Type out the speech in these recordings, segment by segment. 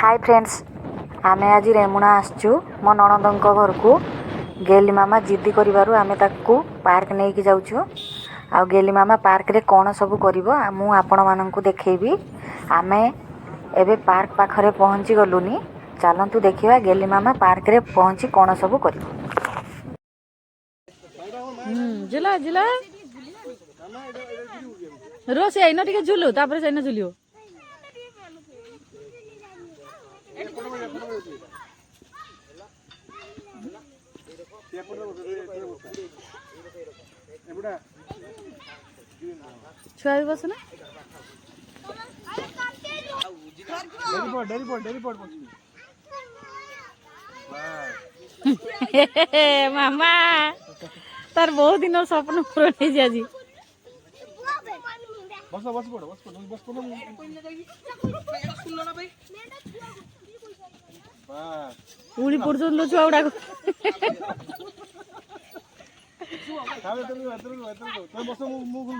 Hi friends, आमे आज रेमुणा आसचु मो नणंदों घर को। गेली मामा जिद्दी करिबारु आमे ताकू पार्क नहीं कि जाउछु। आ गेली मामा पार्क रे कोन सब करिवो मु आपण माननकु देखैबी। आमे एबे पार्क पाखरे पहुंची गलुनी। चलंतु देखिबा गेली मामा पार्क रे पहुंची कोन सब करिवो। जिला जिला रोसे आइनो टिके झुलु तापर सेनो झुलियो। छुआ भी बस ना मामा तार बहुत दिन स्वप्न पूरण हो जी। बस बस पड़ बस पड़ बस पड़ उड़ी पड़ लो छुआ गुड़ा बस मुंह खोल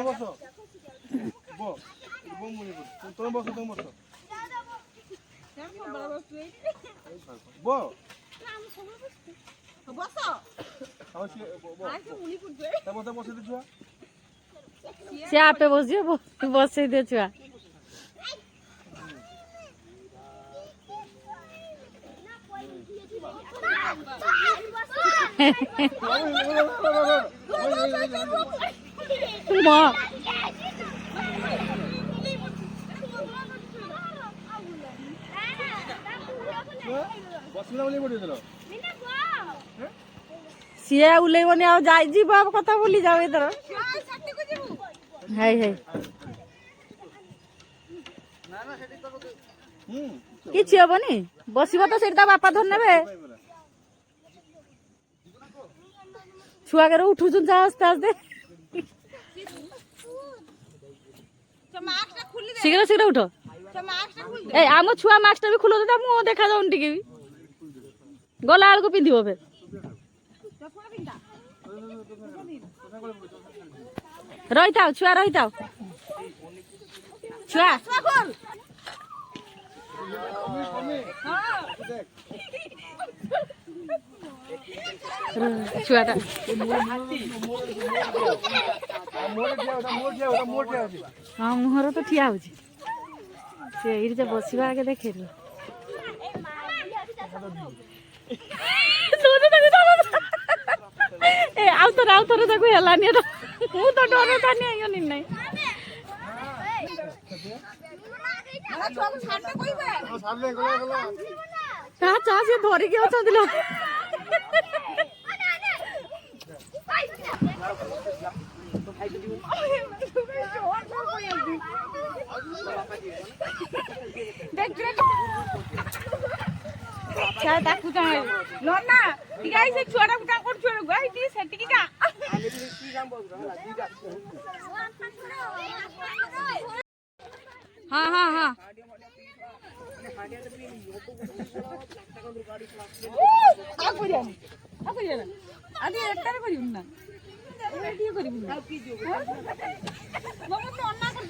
बस तुम बस तुम बस तुम बस से आपे बस बस दे छुआ सिया उलेबनी आ जाई जीव कथा बोली जाओ इधर हाय हाय किछि हबनी बसिबो तो सेटा बापा धर नेबे छुआ के उठु जुन आस्ते आस्ते शीघ्र शीघ्र उठ ए आम छुआ मास्क भी खुलो तो मुंह देखा जाउन टिके भी गला आल को पिंदिबो फेर रही थाओ छुआ रही थाओ छुआ छुआटा हाँ मुहर तो ठिया होची से इरजे बसिबा आगे देखे ए आउ थोर ताको हेलानी मु तो डर तानी आयो नि नै ता चा से धरि के अछ दिलो क्या ताकू ता लोना गाई से छोड़ा बुटा कोन छोड़ गाई दी सेटिकी का हाँ हाँ हाँ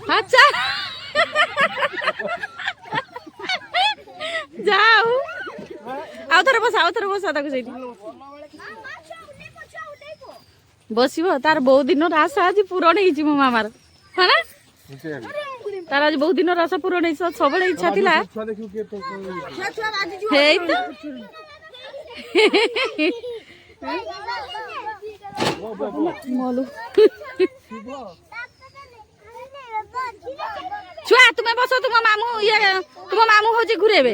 अच्छा जाओ आउ थोर बस ताको सेठी बसिबो तार बहुत दिन आशा आज पूरण होइछि मो मामार है ना तार आज बहुत दिन आशा पूरण होइछ सबले इच्छा थिला हेइ तो मोलू छुआ तुम्हें बसो तुम मामू होची घुरेबे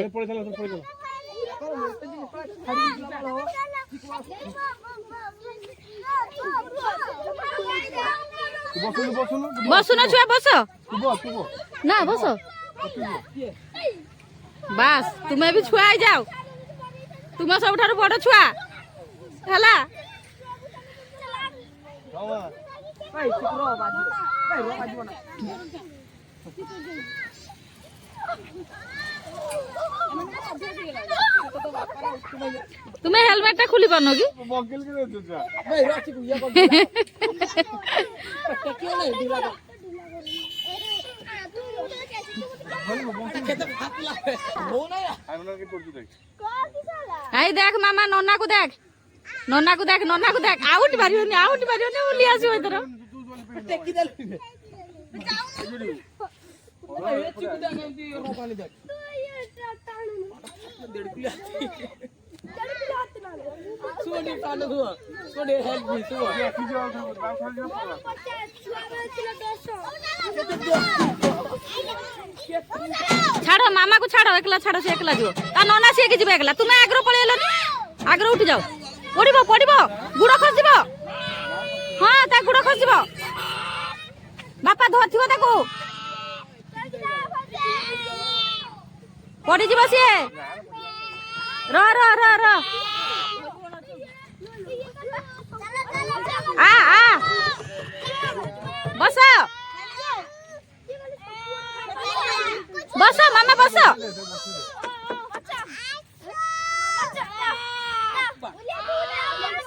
बसु ना छुआ बस ना बस बस तुम्हें भी छुआ जाओ तुम सब बड़ छुआ हला तुम्हें हेलमेट टा खुली पानो की आनंद के पड़ती देख आई देख मामा नन्ना को देख नन्ना को देख नन्ना को देख आउट मारियोनी उली आसी होय तोर टेकी देल सोनी पालो हुआ सोनी हेल्प मी सुवा की जाओ बाल खाली जाओ छाड़ो मामा को छाड़ो एकला छाड़ो से एकला जो ता नन्ना से के जिबे एकला तुमे आग्रो पळेलनी आग्रो उठ जाओ पड़िबो गुड़ खसिबो हां ता गुड़ खसिबो बापा धरथिबो ताको पड़ी जिबो से र आ बस मामा बस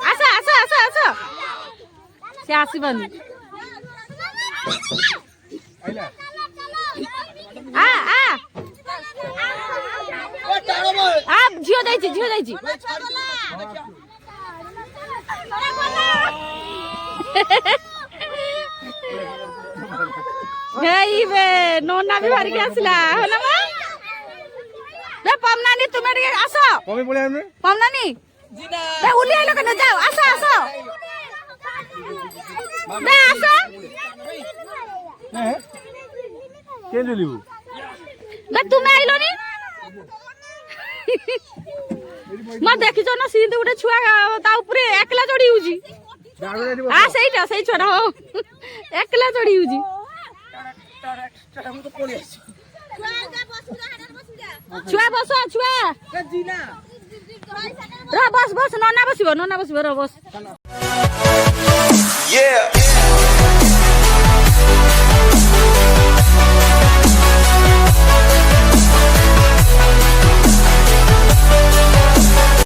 आस से आसबनी झील जाइए नोना भी बाहर के आसला है ना बे पमनानी तुम्हें टिके आसो कमी पड़े हमने पमनानी जीना बे उली आइलो कने जाओ आसो बे आसो हैं के लिलु बे तुम्हें आइलो नी म देखिছো ना सीधे उठे छुआ ता ऊपर एकला चढ़ी हुजी आ सेइटा सेइ छोड़ा हो एकला चढ़ी हुजी हम तो पड़े छुआ बस छुआ जीना रा बस नन्ना बसिबो रा बस Yeah.